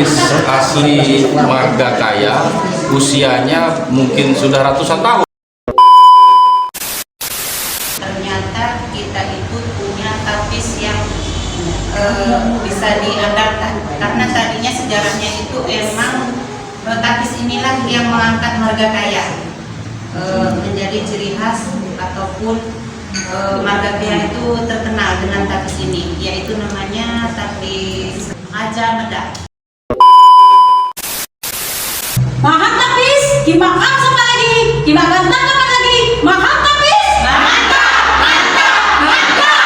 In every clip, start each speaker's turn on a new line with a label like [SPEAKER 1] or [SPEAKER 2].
[SPEAKER 1] tapis asli marga kaya, usianya mungkin sudah ratusan tahun.
[SPEAKER 2] Ternyata kita itu punya tapis yang bisa diandalkan, karena tadinya sejarahnya itu emang tapis inilah yang mengangkat marga kaya menjadi ciri khas, ataupun marga kaya itu terkenal dengan tapis ini, yaitu namanya tapis Aja Meda.
[SPEAKER 3] Mahal tapis, kimakan sama lagi, kimakan apa lagi, mahal tapis, mantap, mantap, mantap.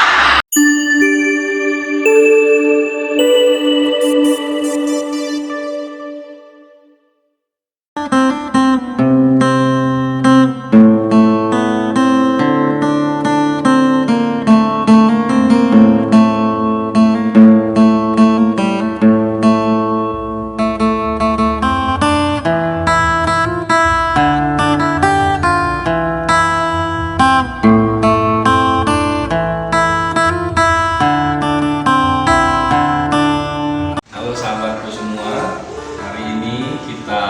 [SPEAKER 1] Halo sahabatku semua, hari ini kita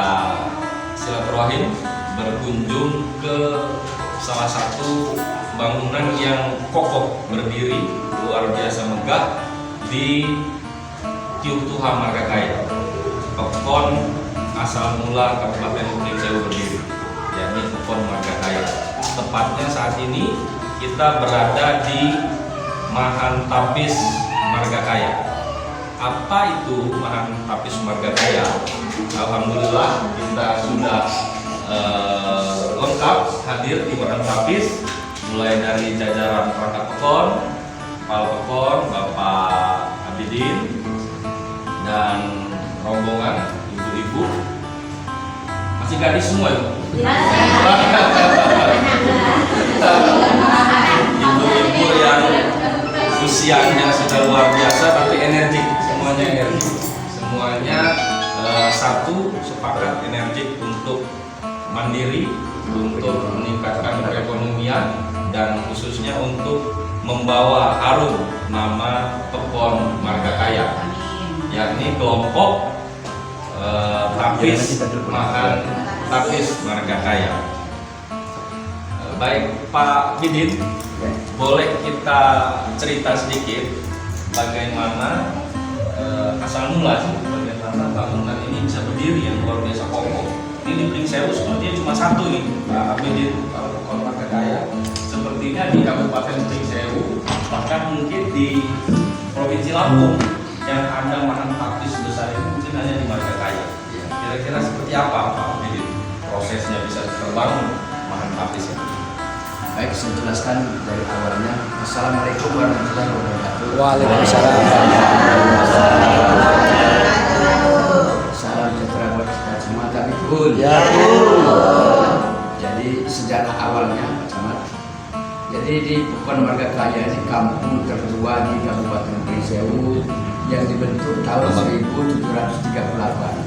[SPEAKER 1] silaturahim berkunjung ke salah satu bangunan yang kokoh berdiri luar biasa megah di Tiuk Tuha Marga Kaya, Pekon asal mula Kabupaten Kepulauan Seribu berdiri, yakni Pekon Marga Kaya. Tepatnya saat ini kita berada di Mahan Tapis Marga Kaya. Apa itu Mahan Tapis Marga Kaya? Alhamdulillah kita sudah lengkap hadir di Mahan Tapis, mulai dari jajaran perangkat Pekon, Kepala Pekon, Bapak Abidin, dan rombongan ibu-ibu. Masih gadis semua ya? Ibu-ibu yang usianya sudah luar biasa tapi energik, semuanya energik, semuanya satu sepakat energik untuk mandiri, untuk meningkatkan perekonomian, dan khususnya untuk membawa harum nama Pekon Marga Kaya, yakni kelompok Tapis Mahan Tapis Marga Kaya. Baik Pak Bidin, boleh kita cerita sedikit bagaimana asal mula sih, bagaimana bangunan ini bisa berdiri yang luar biasa kokoh. Ini di Pringsewu sepertinya cuma satu nih, Pak Bidin, kalau Pekon Marga Kaya. Sepertinya di Kabupaten Pringsewu, bahkan mungkin di Provinsi Lampung yang ada Mahan Tapis sebesar ini mungkin hanya di Marga Kaya. Kira-kira seperti apa Pak Bidin prosesnya bisa terbangun Mahan Tapis ini?
[SPEAKER 4] Baik, saya jelaskan dari awalnya. Assalamualaikum warahmatullahi wabarakatuh.
[SPEAKER 5] Waalaikumsalam.
[SPEAKER 4] Salam sejahtera buat kita semua. Tapi pun,
[SPEAKER 5] Ya.
[SPEAKER 4] jadi sejarah awalnya Pak Camat. Jadi di Pekon Marga Kaya ini kampung tertua di Kabupaten Pringsewu yang dibentuk tahun 1738.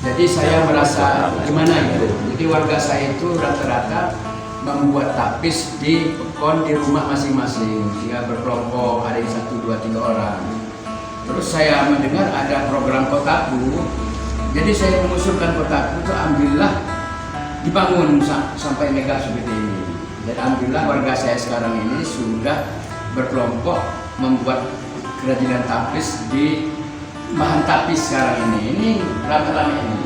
[SPEAKER 4] Jadi saya merasa gimana itu. Jadi warga saya itu rata-rata membuat tapis di Pekon di rumah masing-masing, sehingga berkelompok, ada yang 1, 2, 3 orang. Terus saya mendengar ada program Kotaku, jadi saya mengusulkan Kotaku itu alhamdulillah dibangun sampai megah seperti ini. Dan alhamdulillah warga saya sekarang ini sudah berkelompok membuat kerajinan tapis di Mahan Tapis sekarang ini. Ini rame-rame ini.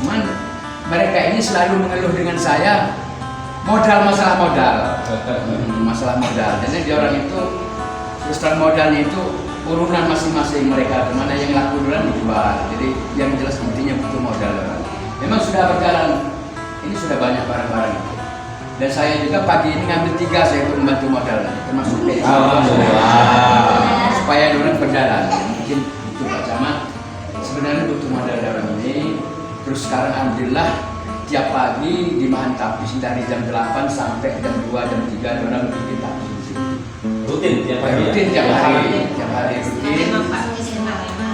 [SPEAKER 4] Cuman mereka ini selalu mengeluh dengan saya masalah modal. Jadi di orang itu terus terang modalnya itu urunan masing-masing mereka, kemana yang laku duluan dijual. Jadi yang jelas intinya butuh modal. Memang sudah berjalan, ini sudah banyak barang-barang itu. Dan saya juga pagi ini ngambil 3 saya untuk membantu modal, termasuk supaya orang berjalan. Mungkin itu Pak Camat, sebenarnya butuh modal dalam ini. Terus sekarang alhamdulillah tiap pagi di Mahan Tapis dari jam 8 sampai jam 2, jam 3 orang bikin tapis di sini.
[SPEAKER 1] Rutin tiap hari?
[SPEAKER 4] Rutin tiap hari rutin.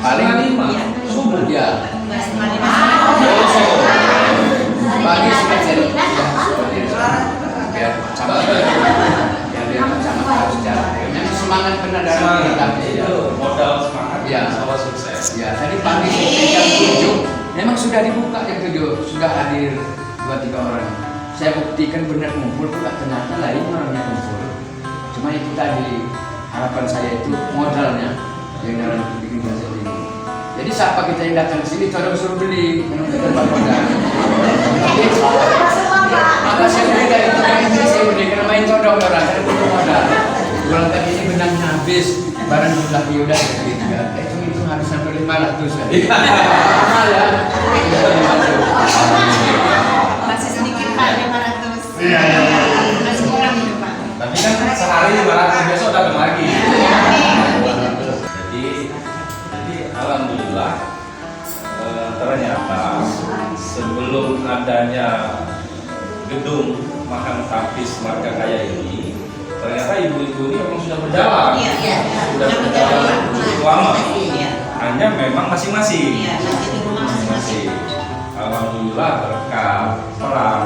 [SPEAKER 4] Paling 5 subuh ya. Pagi sudah saya biar sama biar sama harus jalan. Memang semangat benar dalam tapis
[SPEAKER 1] itu modal semangat.
[SPEAKER 4] Ya Iya.
[SPEAKER 1] Insya Allah sukses.
[SPEAKER 4] Ya, tadi pagi sampai jam 7 memang sudah dibuka jam 7, sudah hadir 2-3 orang. Saya buktikan benar kumpul kok, ternyata lain orangnya kumpul. Cuma itu tadi harapan saya itu modalnya yang dalam bikin kaset ini. Jadi siapa kita yang datang ke sini tolong suruh beli, memang kita dapat modal. Maka saya beli dari tukang ini, saya beli karena main todong orang, saya butuh modal. Ulang tadi ini benangnya habis, barang lagi udah gitu kan. Itu harus sampai 500 kan. Mahal ya.
[SPEAKER 2] Masih sedikit Pak, 500.
[SPEAKER 5] Iya.
[SPEAKER 2] Masih kurang itu Pak.
[SPEAKER 1] Tapi kan sehari 500, besok datang lagi. Jadi alhamdulillah ternyata sebelum adanya gedung Mahan Tapis Marga Kaya ini, ternyata ibu-ibu ini memang sudah berjalan.
[SPEAKER 2] Iya.
[SPEAKER 1] Sudah berjalan cukup lama.
[SPEAKER 2] Iya.
[SPEAKER 1] Hanya memang masing-masing.
[SPEAKER 2] Iya, masih di rumah masing-masing.
[SPEAKER 1] Alhamdulillah berkat peran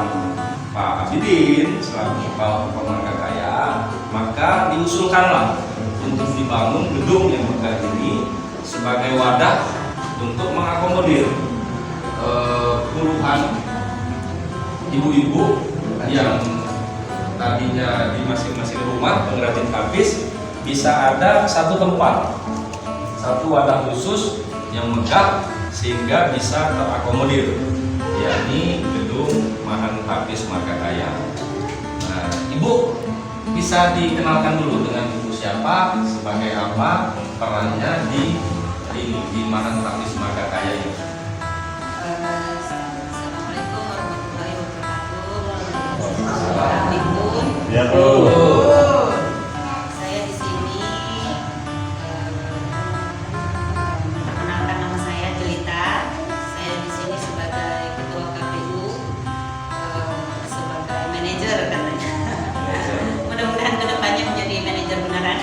[SPEAKER 1] Pak Abidin selaku Kepala Marga Kaya, maka diusulkanlah untuk dibangun gedung yang megah ini sebagai wadah untuk mengakomodir puluhan ibu-ibu yang tadinya di masing-masing rumah pengrajin tapis bisa ada satu tempat, satu wadah khusus yang megah sehingga bisa terakomodir, yakni gedung Mahan Tapis Marga Kaya. Nah, Ibu bisa dikenalkan dulu dengan Ibu siapa, sebagai apa perannya di Mahan Tapis Marga Kaya ini.
[SPEAKER 2] Assalamualaikum warahmatullahi wabarakatuh.
[SPEAKER 5] Ya, Bu.
[SPEAKER 2] Saya di sini perkenalkan nama saya Jelita. Saya di sini sebagai ketua KPU, sebagai manajer katanya. Mudah-mudahan kedepannya menjadi manajer beneran.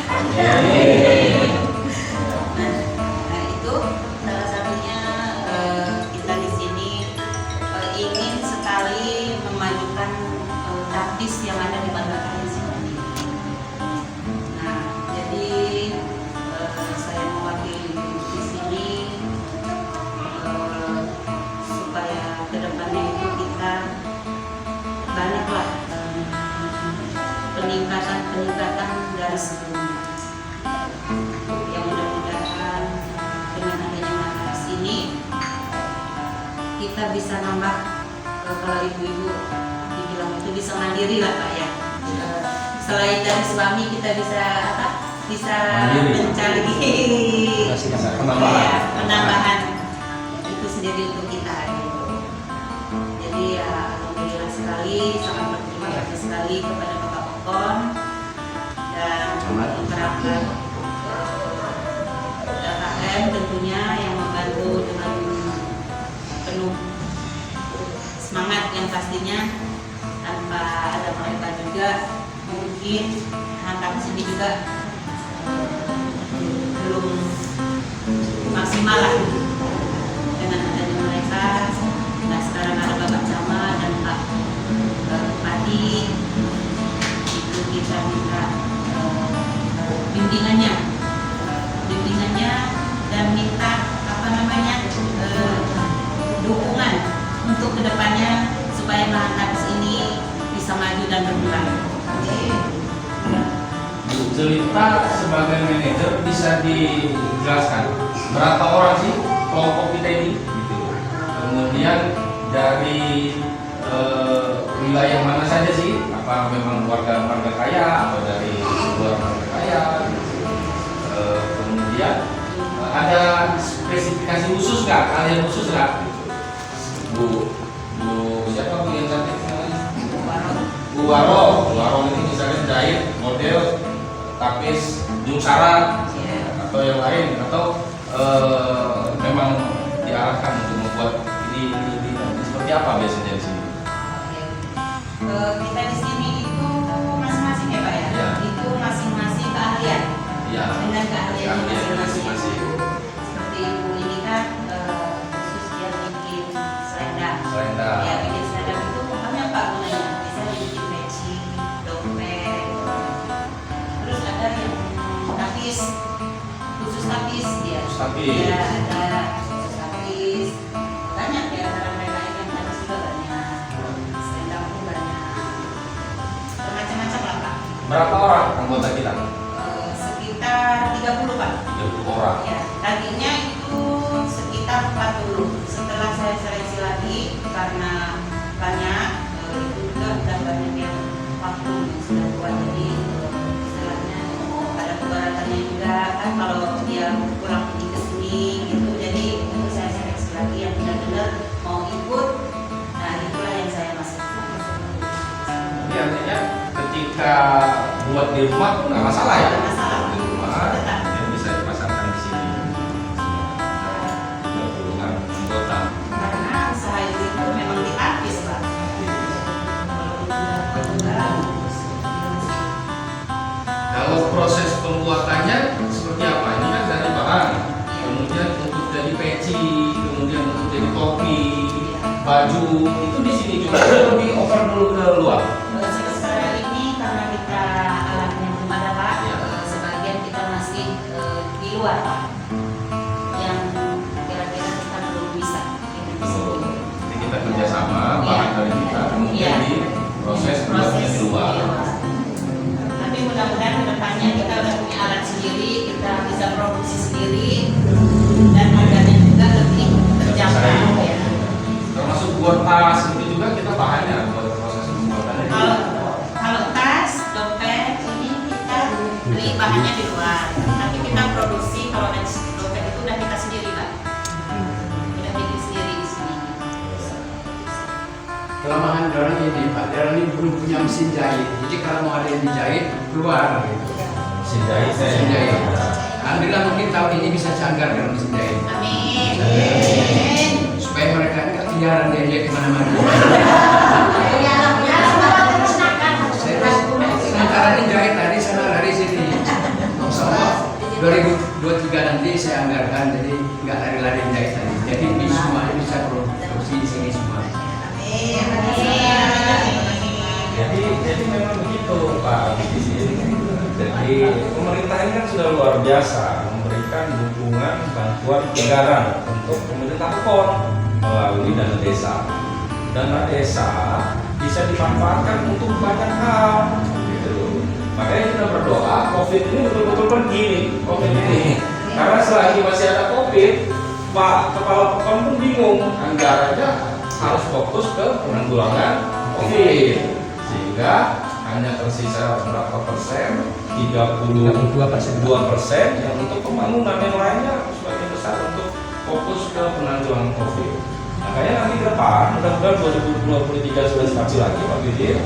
[SPEAKER 2] Nah, itu salah satunya kita di sini ingin sekali memajukan tapis yang ada di Marga Kaya sini. Nah, jadi saya mewakili di sini supaya kedepannya itu kita banyaklah peningkatan dari sebelumnya. Yang mudah-mudahan dengan adanya Marga sini kita bisa nambah kalau ibu-ibu dibilang itu bisa mandiri lah Pak ya. Selain dari suami kita bisa apa? Bisa
[SPEAKER 1] Mandiri.
[SPEAKER 2] mencari
[SPEAKER 1] Penambahan.
[SPEAKER 2] ya, penambahan itu sendiri untuk kita. Gitu. Jadi ya alhamdulillah sekali, sangat berterima kasih sekali kepada Bapak Okon dan perangkat LHM tentunya yang membantu dengan penuh semangat yang pastinya. Tanpa ada mereka juga mungkin angkat sini juga belum maksimal lah. Dengan adanya mereka, nah sekarang ada Bapak Camat dan Pak Bupati, itu kita minta bimbingannya dan minta dukungan untuk kedepannya supaya Mahan Tapis ini bisa maju dan berkembang.
[SPEAKER 1] Bu Jelita sebagai manajer bisa dijelaskan berapa orang sih kelompok kita ini? Gitu. Kemudian dari wilayah mana saja sih? Apa memang warga Marga Kaya atau dari luar Marga Kaya? Kemudian ada spesifikasi khusus nggak? Kalian khusus nggak? Bu siapa Bu yang cantik? Bu Waro ini misalnya jahit model tapis jungsara atau yang lain, atau memang diarahkan untuk membuat ini seperti apa biasanya di sini?
[SPEAKER 2] Kita di sini itu masing-masing ya Pak ya?
[SPEAKER 1] Ya.
[SPEAKER 2] Itu masing-masing keahlian.
[SPEAKER 1] Ya.
[SPEAKER 2] Dengan keahliannya masing-masing.
[SPEAKER 1] masing-masing.
[SPEAKER 2] Seperti ibu ini kan khusus dia bikin selendang.
[SPEAKER 1] Selendang.
[SPEAKER 2] Ya, bikin selendang itu pokoknya Pak gunanya. Bisa dibikin matching, dompet. Terus ada yang tapis, khusus tapis dia.
[SPEAKER 1] Tapis. Berapa orang anggota kita?
[SPEAKER 2] Sekitar 30 Pak.
[SPEAKER 1] 30 orang.
[SPEAKER 2] Ya, tadinya itu sekitar 40. Setelah saya seleksi lagi karena banyak itu juga udah banyak yang waktu sudah tua, jadi istilahnya ada kebaratannya juga kan kalau dia kurang pergi ke sini gitu, jadi itu saya seleksi lagi yang benar-benar mau ikut. Nah itulah yang saya masukkan.
[SPEAKER 1] Jadi artinya ketika buat di rumah pun nggak masalah ya?
[SPEAKER 2] Nggak masalah.
[SPEAKER 1] Di rumah yang bisa dipasarkan di sini. 30-an anggota.
[SPEAKER 2] Karena usaha itu memang diapis Pak.
[SPEAKER 1] Kalau proses pembuatannya seperti apa? Ini kan dari bahan, kemudian untuk jadi peci, kemudian untuk jadi topi, baju, itu di sini juga lebih over dulu ke luar.
[SPEAKER 2] Sekarang ini karena kita alatnya belum ada Pak,
[SPEAKER 1] Ya.
[SPEAKER 2] sebagian kita masih di luar Pak, yang kira-kira kita belum bisa. Gitu, di sini.
[SPEAKER 1] Jadi kita kerjasama, bahan
[SPEAKER 2] Iya.
[SPEAKER 1] dari kita, kemudian
[SPEAKER 2] Iya.
[SPEAKER 1] di proses buatnya di luar.
[SPEAKER 2] Tapi mudah-mudahan kedepannya kita udah punya alat sendiri, kita bisa produksi sendiri, dan harganya juga lebih terjangkau ya.
[SPEAKER 1] Termasuk buat tas itu juga kita bahannya buat proses pembuatannya.
[SPEAKER 2] Kalau tas, dompet ini kita beli bahannya di luar, tapi kita produksi. Kalau dompet itu udah kita sendiri Pak, udah bikin sendiri di sini.
[SPEAKER 4] Kelemahan orang ini Pak, orang ini belum punya mesin jahit. Jadi kalau mau ada yang dijahit keluar gitu.
[SPEAKER 1] Mesin jahit
[SPEAKER 4] Mesin jahit. Alhamdulillah mungkin tahun ini bisa canggar dengan mesin jahit.
[SPEAKER 2] Amin.
[SPEAKER 4] Supaya mereka nggak kejaran dia kemana-mana. Sementara ini jahit dari sana dari sini. Insyaallah 2023 nanti saya anggarkan jadi nggak lari-lari jahit tadi. Jadi ini semua ini bisa produksi di sini semua.
[SPEAKER 1] Jadi memang begitu Pak di sini. Jadi pemerintah ini kan sudah luar biasa memberikan dukungan bantuan anggaran untuk pemerintah PON melalui dana desa. Dana desa bisa dimanfaatkan untuk banyak hal. Gitu. Makanya kita berdoa COVID ini betul-betul pergi nih, COVID ini. Karena selagi masih ada COVID, Pak Kepala PON pun bingung anggarannya harus fokus ke penanggulangan COVID, sehingga hanya tersisa berapa persen, 32% yang untuk pembangunan, yang lainnya sebagian besar untuk fokus ke penanggulangan COVID. Makanya nanti ke depan, mudah-mudahan 2023 sudah stabil lagi Pak Bidir.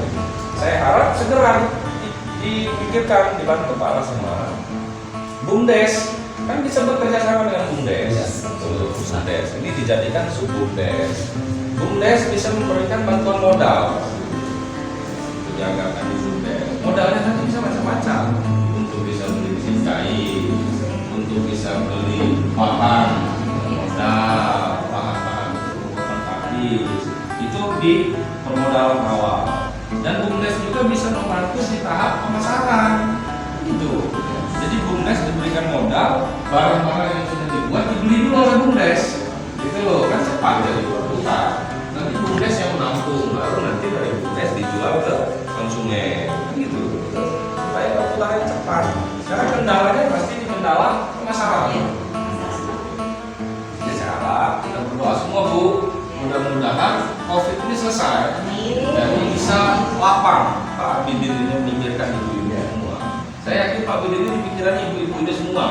[SPEAKER 1] Saya harap segera dipikirkan, dibantu kepala semua. BUMDes kan bisa bekerja sama dengan BUMDes. BUMDes ini dijadikan subbumdes. BUMDes bisa memberikan bantuan modal. Dianggarkan di BUMDes. Modalnya nanti bisa macam-macam. Untuk bisa beli mesin jahit, untuk bisa beli bahan modal, bahan-bahan untuk pembuatan tapis. Itu di permodalan awal. Dan BUMDes juga bisa membantu di tahap pemasaran. Gitu. Jadi BUMDes diberikan modal, barang-barang yang sudah dibuat dibeli dulu oleh BUMDes. Gitu loh, kan cepat jadi berputar. Nanti BUMDes yang menampung, baru nanti dari BUMDes dijual ke konsumen. Gitu. Supaya perputarannya cepat. Sekarang kendalanya pasti di kendala pemasaran. Ya saya harap kita berdoa semua Bu, mudah-mudahan COVID ini selesai dan bisa lapang. Pak Bidin ini memikirkan ibu-ibu semua. Saya yakin Pak Bidin ini pikiran ibu-ibu ini semua.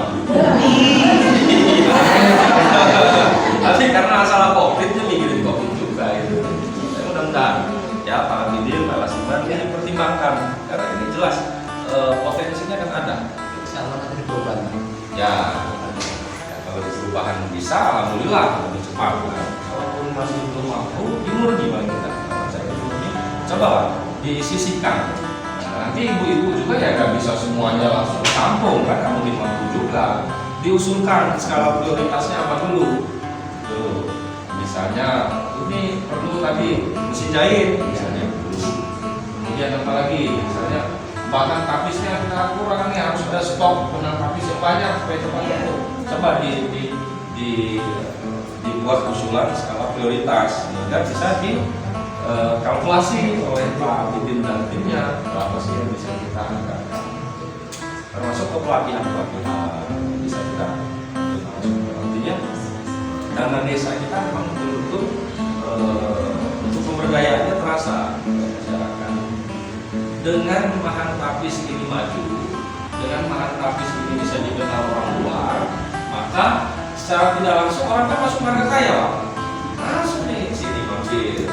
[SPEAKER 1] Tapi karena masalah COVID nya mikirin COVID juga itu. Saya mudah-mudahan ya Pak Bidin, Pak Lasiman ini dipertimbangkan karena ini jelas potensinya kan ada.
[SPEAKER 4] Insyaallah nanti perubahan.
[SPEAKER 1] Ya, kalau perubahan bisa, alhamdulillah lebih cepat. Kalaupun masih belum mampu, jemur gimana kita? Saya ini coba disisihkan. Nah, nanti ibu-ibu juga ya nggak bisa semuanya langsung tampung, kan mungkin mampu juga. Diusulkan skala prioritasnya apa dulu? Tuh, misalnya ini perlu tadi mesin jahit, misalnya dulu. Kemudian apa lagi? Misalnya bahkan tapisnya kita kurang nih, harus ada stok benang tapis yang banyak supaya cepat itu. Coba dibuat usulan skala prioritas sehingga bisa kalkulasi oleh Pak Bidin dan timnya berapa sih yang bisa kita anggarkan, termasuk ke pelatihan bisa kita masuk. Artinya dana desa kita memang betul-betul untuk pemberdayaannya terasa oleh masyarakat. Dengan Mahan Tapis ini maju, dengan Mahan Tapis ini bisa dikenal orang luar, maka secara tidak langsung orang kan masuk marga kaya, Pak. Masuk nih sini mampir.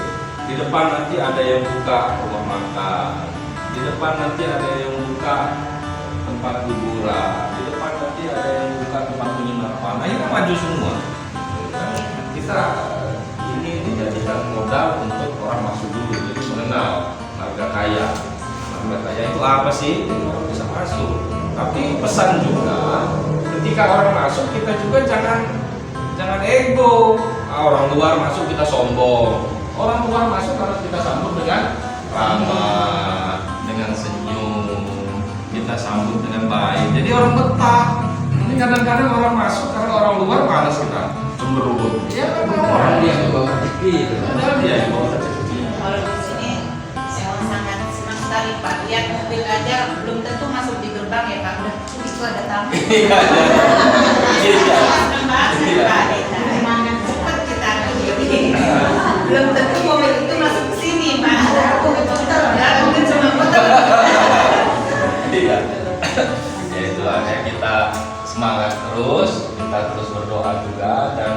[SPEAKER 1] Di depan nanti ada yang buka rumah makan, di depan nanti ada yang buka tempat hiburan, di depan nanti ada yang buka tempat penginapan. Nah, ini kan maju semua. Kita ini dijadikan modal untuk orang masuk dulu, jadi mengenal marga kaya. Marga kaya itu apa sih? Orang bisa masuk. Tapi pesan juga, ketika orang masuk kita juga jangan ego. Orang luar masuk kita sombong. Orang luar masuk harus kita sambut dengan ramah, dengan senyum, kita sambut dengan baik. Jadi orang betah. Ini kadang-kadang orang masuk karena orang luar malas kita cemberut. Ya kan orang dia juga rezeki. Padahal dia yang bawa rezeki.
[SPEAKER 2] Kalau di sini saya sangat senang sekali Pak. Lihat mobil aja belum tentu masuk di gerbang ya Pak. Udah itu ada tamu. Semangat cepat kita ini. Belum tentu mobil itu masuk ke sini Pak. Aku betul-betul ya mungkin cuma motor.
[SPEAKER 1] Iya. Ya itulah ya, kita semangat terus, kita terus berdoa juga dan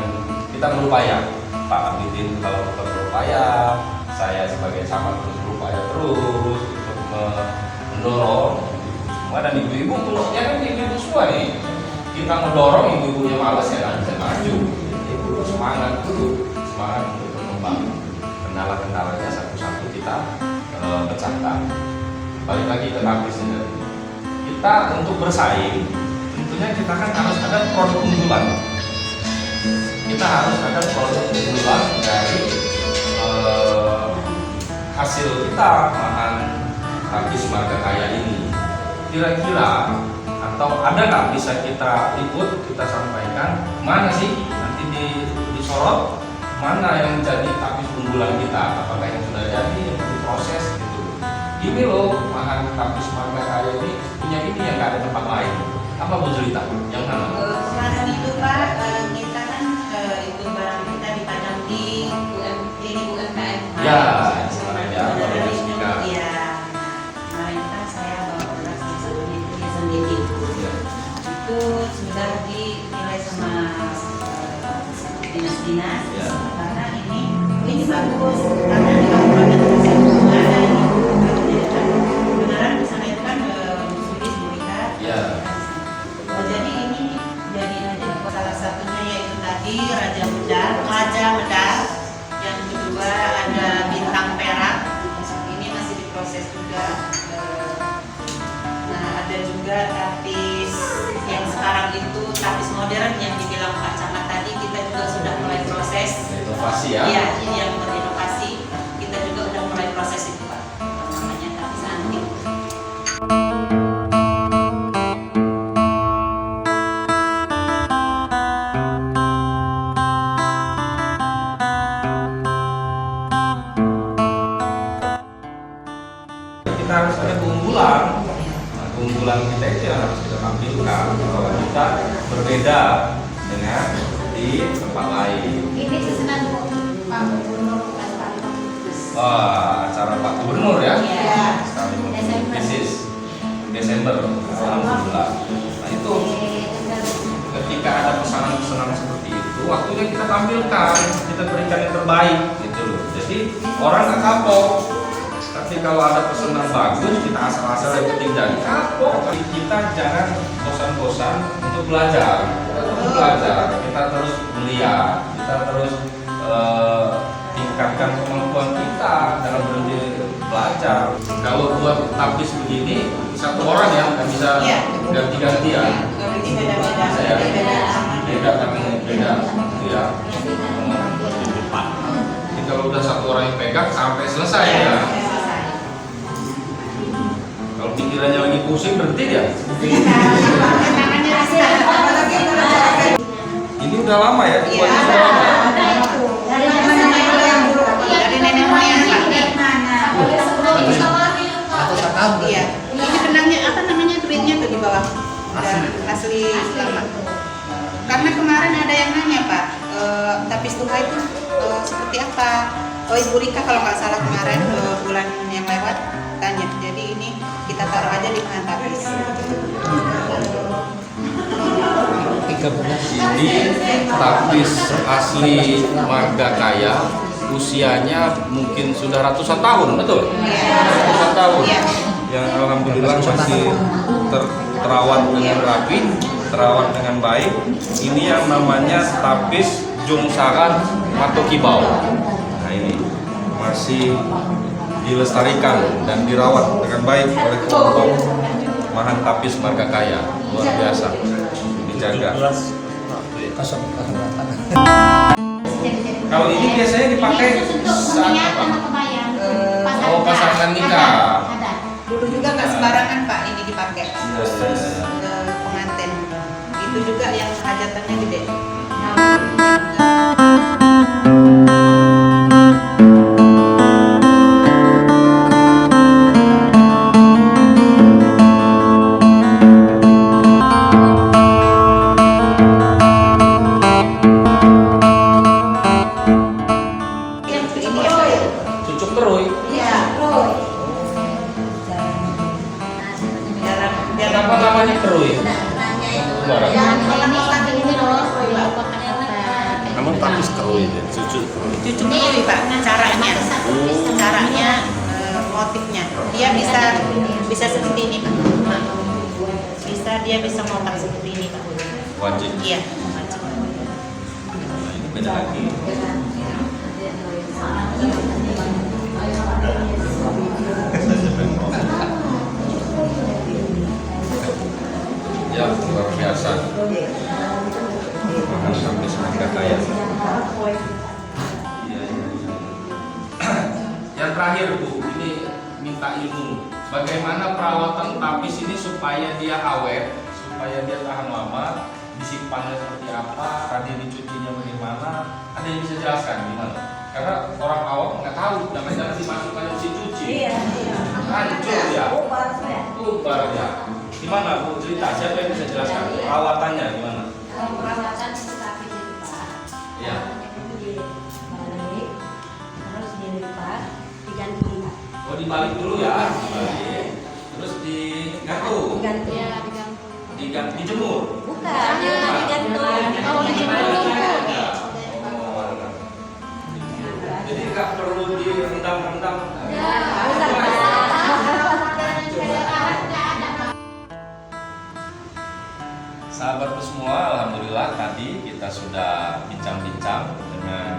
[SPEAKER 1] kita berupaya. Pak Abidin kalau tetap berupaya, saya sebagai camat terus berupaya terus untuk mendorong semua dan ibu-ibu ya kan ibu-ibu semua nih. Kita mendorong ibu-ibunya malas ya kan bisa maju. Ibu semangat dulu, semangat untuk berkembang. Kendala-kendalanya satu-satu kita pecahkan. Balik lagi ke Tapis sendiri. Kita untuk bersaing, tentunya kita kan harus ada produk unggulan. Kita harus ada produk unggulan dari hasil kita Mahan Tapis marga kaya ini. Kira-kira atau ada nggak bisa kita ikut kita sampaikan mana sih nanti disorot mana yang menjadi tapis unggulan kita, apakah yang sudah jadi yang diproses gitu. Ini loh Mahan Tapis marga kaya ini punya ini yang nggak ada tempat lain. Apa Bu Zulita? Yang mana?
[SPEAKER 2] Kemarin itu Pak, kita kan itu barang kita dipajang di UMKM.
[SPEAKER 1] Ya, kemarin ya.
[SPEAKER 2] Iya. Kemarin kan saya bawa beras sebelum itu dia sendiri. Itu sudah dinilai sama dinas-dinas.
[SPEAKER 1] Ya.
[SPEAKER 2] Karena ini bagus. Karena di kabupaten Gresik juga ada ini. Kebenaran di sana itu kan Sulis Murikat.
[SPEAKER 1] Ya.
[SPEAKER 2] Jadi ini jadi salah satunya yaitu tadi Raja Medar, yang kedua ada Bintang Perak, ini masih diproses juga. Nah ada juga tapis yang sekarang itu tapis modern yang dibilang Pak Camat tadi, kita juga sudah mulai proses.
[SPEAKER 1] Inovasi ya?
[SPEAKER 2] Iya, yang berinovasi kita juga sudah mulai proses itu Pak. Namanya tapis antik.
[SPEAKER 1] Kita harus ada keunggulan. Nah, keunggulan kita itu yang harus kita tampilkan bahwa kita berbeda dengan di tempat lain.
[SPEAKER 3] Ini susunan Pak Gubernur bukan Pak Kapolres.
[SPEAKER 1] Wah, acara Pak Gubernur ya?
[SPEAKER 3] Iya.
[SPEAKER 1] Sekali
[SPEAKER 3] Desember.
[SPEAKER 1] Desember, alhamdulillah. Nah itu ketika ada pesanan-pesanan seperti itu, waktunya kita tampilkan, kita berikan yang terbaik gitu loh. Jadi orang nggak kapok. Tapi kalau ada pesanan bagus, kita asal-asal yang penting jadi kapok. Kita jangan bosan-bosan untuk belajar. Untuk belajar, kita terus melihat, kita terus tingkatkan kemampuan kita dalam belajar. Kalau buat tapis begini, satu orang ya nggak bisa ganti-gantian.
[SPEAKER 2] Ini beda-beda.
[SPEAKER 1] Saya beda karena beda itu ya. Jadi kalau udah satu orang yang pegang sampai selesai ya. Kalau pikirannya lagi pusing berhenti ya. Ini udah lama ya?
[SPEAKER 2] Iya.
[SPEAKER 1] Buatnya sudah lama.
[SPEAKER 2] Dari nenek moyang Pak. asli lama. Karena kemarin ada yang nanya Pak, tapis tuha itu seperti apa? Oh Ibu Rika kalau nggak salah kemarin bulan yang lewat tanya. Jadi ini kita taruh aja di bahan tapis.
[SPEAKER 1] Ini tapis asli marga kaya, usianya mungkin sudah ratusan tahun, betul?
[SPEAKER 2] Iya.
[SPEAKER 1] Ratusan tahun.
[SPEAKER 2] Iya.
[SPEAKER 1] Yang alhamdulillah masih terawat dengan rapi, terawat dengan baik. Ini yang namanya tapis Jungsaran atau Kibau. Nah ini masih dilestarikan dan dirawat dengan baik oleh kelompok Mahan Tapis Marga Kaya. Luar biasa dijaga. Kalau ini biasanya dipakai saat apa? Oh, pasangan nikah.
[SPEAKER 2] Dulu juga nggak sembarangan Pak ini dipakai.
[SPEAKER 1] Iya.
[SPEAKER 2] Pengantin. Itu juga yang hajatannya gede.
[SPEAKER 1] Cucuk keruy. Kenapa namanya keruy? Namun tapis keruy, cucuk.
[SPEAKER 2] Cucuk dulu Pak, caranya motifnya. Dia bisa seperti ini Pak. Dia bisa ngotak seperti ini Pak.
[SPEAKER 1] Wajib.
[SPEAKER 2] Iya, wajib.
[SPEAKER 1] Nah, ini beda lagi. Ya, luar biasa. Mahan Tapis Marga Kaya. Yang terakhir Bu, ini minta ilmu. Bagaimana perawatan tapis ini supaya dia awet, supaya dia tahan lama, disimpannya seperti apa, tadi dicucinya bagaimana? Ada yang bisa jelaskan gimana? Karena orang awam nggak tahu, jangan-jangan dimasukkan mesin cuci. Hancur ya. Tubar ya. Gimana Bu, cerita, siapa yang bisa jelaskan perawatannya gimana?
[SPEAKER 3] Perawatan tapis itu Pak.
[SPEAKER 1] Iya.
[SPEAKER 3] Itu dibalik, terus dilipat, diganti Pak.
[SPEAKER 1] Oh, dibalik dulu ya, dibalik. Terus digantung,
[SPEAKER 3] Diganti.
[SPEAKER 1] diganti, dijemur.
[SPEAKER 3] Bukan, digantung.
[SPEAKER 1] Oh, jadi nggak perlu direndam-rendam. Sahabatku semua, alhamdulillah tadi kita sudah bincang-bincang dengan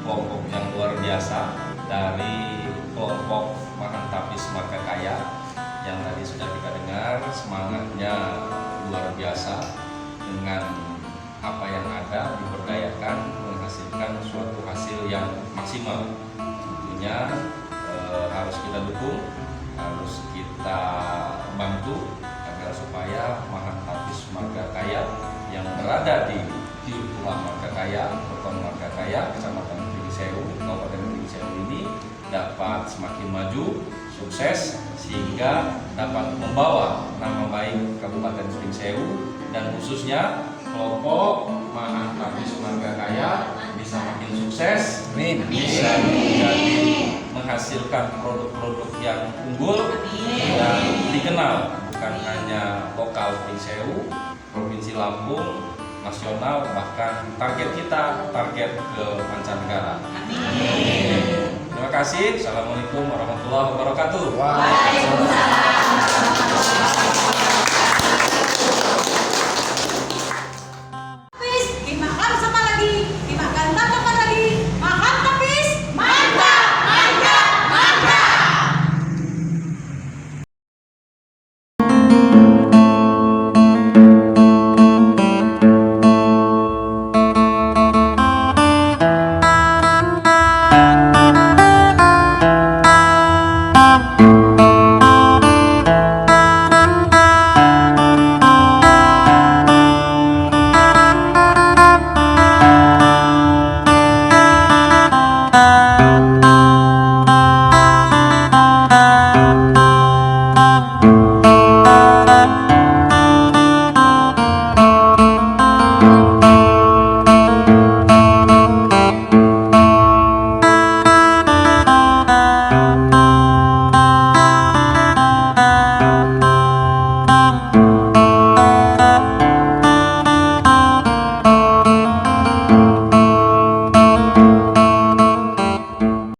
[SPEAKER 1] kelompok yang luar biasa dari kelompok Mahan Tapis Marga Kaya yang tadi sudah kita dengar semangatnya luar biasa dengan apa yang ada diberdayakan menghasilkan suatu hasil yang maksimal. Tentunya harus kita dukung, harus kita bantu agar supaya Mahan Tapis Marga Kaya yang berada di Tiukulah Marga Kaya, Beton Marga Kaya, Kecamatan Pringsewu, Kabupaten Pringsewu ini dapat semakin maju, sukses sehingga dapat membawa nama baik Kabupaten Pringsewu dan khususnya kelompok Mahan Tapis Marga Kaya bisa makin sukses, bisa menjadi menghasilkan produk-produk yang unggul dan dikenal bukan hanya lokal Pringsewu, Provinsi Lampung, nasional, bahkan target kita target ke mancanegara. Terima kasih. Assalamualaikum warahmatullahi wabarakatuh.
[SPEAKER 3] Tapis, dimakan sama lagi, dimakan apa lagi? Makan tapis, mantap, mantap, mantap.